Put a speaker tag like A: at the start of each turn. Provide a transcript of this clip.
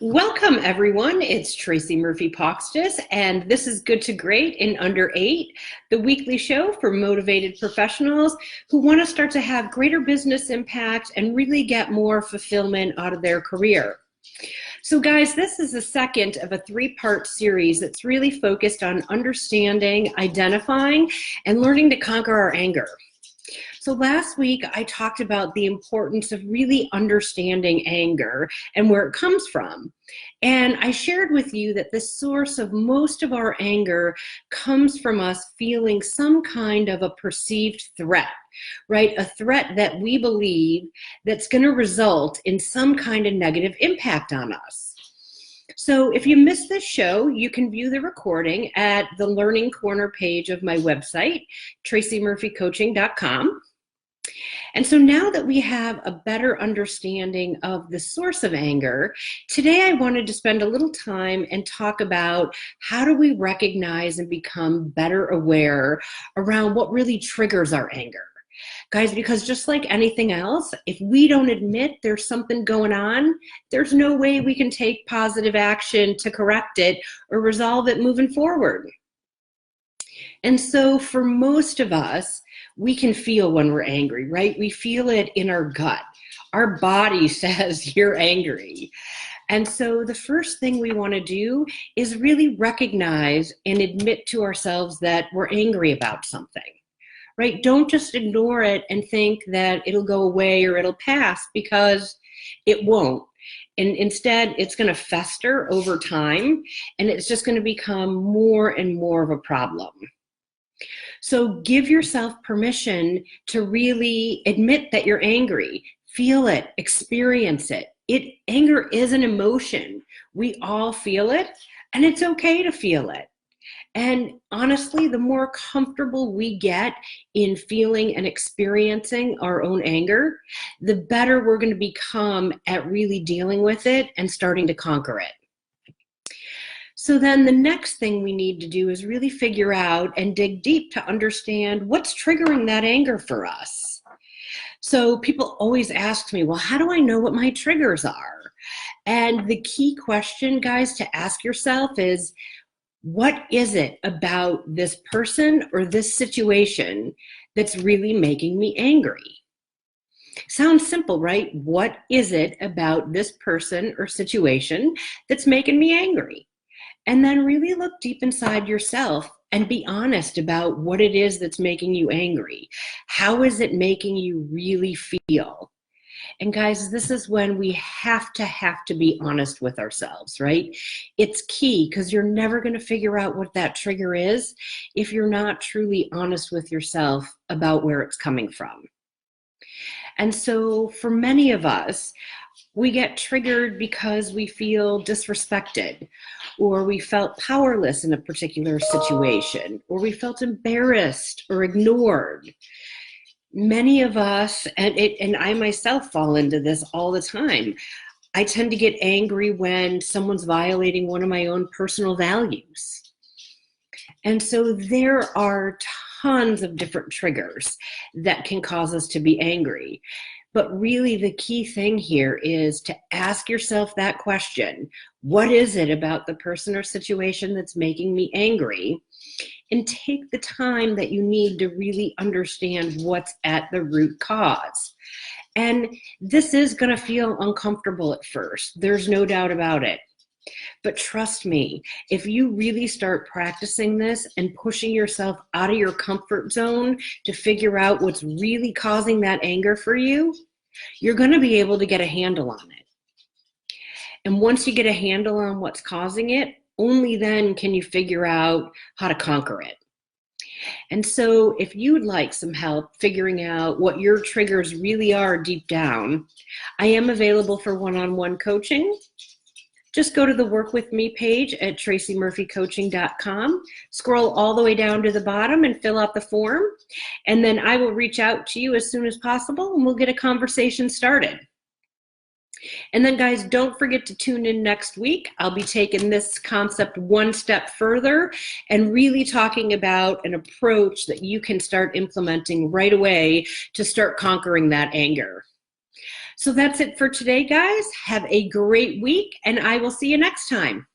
A: Welcome, everyone. It's Tracy Murphy Poxtis, and this is Good to Great in Under 8, the weekly show for motivated professionals who want to start to have greater business impact and really get more fulfillment out of their career. So guys, this is the second of a three-part series that's really focused on understanding, identifying, and learning to conquer our anger. So last week, I talked about the importance of really understanding anger and where it comes from. And I shared with you that the source of most of our anger comes from us feeling some kind of a perceived threat, right? A threat that we believe that's going to result in some kind of negative impact on us. So if you missed this show, you can view the recording at the Learning Corner page of my website, tracymurphycoaching.com. And so now that we have a better understanding of the source of anger, today I wanted to spend a little time and talk about how do we recognize and become better aware around what really triggers our anger. Guys, because just like anything else, if we don't admit there's something going on, there's no way we can take positive action to correct it or resolve it moving forward. And so for most of us, we can feel when we're angry, right? We feel it in our gut. Our body says you're angry. And so the first thing we want to do is really recognize and admit to ourselves that we're angry about something, right? Don't just ignore it and think that it'll go away or it'll pass, because it won't. And instead, it's going to fester over time, and it's just going to become more and more of a problem. So give yourself permission to really admit that you're angry. Feel it, experience it. Anger is an emotion. We all feel it, and it's okay to feel it. And honestly, the more comfortable we get in feeling and experiencing our own anger, the better we're going to become at really dealing with it and starting to conquer it. So then the next thing we need to do is really figure out and dig deep to understand what's triggering that anger for us. So people always ask me, well, how do I know what my triggers are? And the key question, guys, to ask yourself is, what is it about this person or this situation that's really making me angry? Sounds simple, right? What is it about this person or situation that's making me angry? And then really look deep inside yourself and be honest about what it is that's making you angry. How is it making you really feel? And guys, this is when we have to be honest with ourselves, right? It's key, because you're never going to figure out what that trigger is if you're not truly honest with yourself about where it's coming from. And so for many of us, we get triggered because we feel disrespected, or we felt powerless in a particular situation, or we felt embarrassed or ignored. Many of us, and I myself fall into this all the time, I tend to get angry when someone's violating one of my own personal values. And so there are tons of different triggers that can cause us to be angry. But really the key thing here is to ask yourself that question: what is it about the person or situation that's making me angry? And take the time that you need to really understand what's at the root cause. And this is going to feel uncomfortable at first. There's no doubt about it. But trust me, if you really start practicing this and pushing yourself out of your comfort zone to figure out what's really causing that anger for you, you're going to be able to get a handle on it. And once you get a handle on what's causing it, only then can you figure out how to conquer it. And so if you would like some help figuring out what your triggers really are deep down, I am available for one-on-one coaching. Just go to the Work With Me page at tracymurphycoaching.com, scroll all the way down to the bottom and fill out the form, and then I will reach out to you as soon as possible and we'll get a conversation started. And then guys, don't forget to tune in next week. I'll be taking this concept one step further and really talking about an approach that you can start implementing right away to start conquering that anger. So that's it for today, guys. Have a great week, and I will see you next time.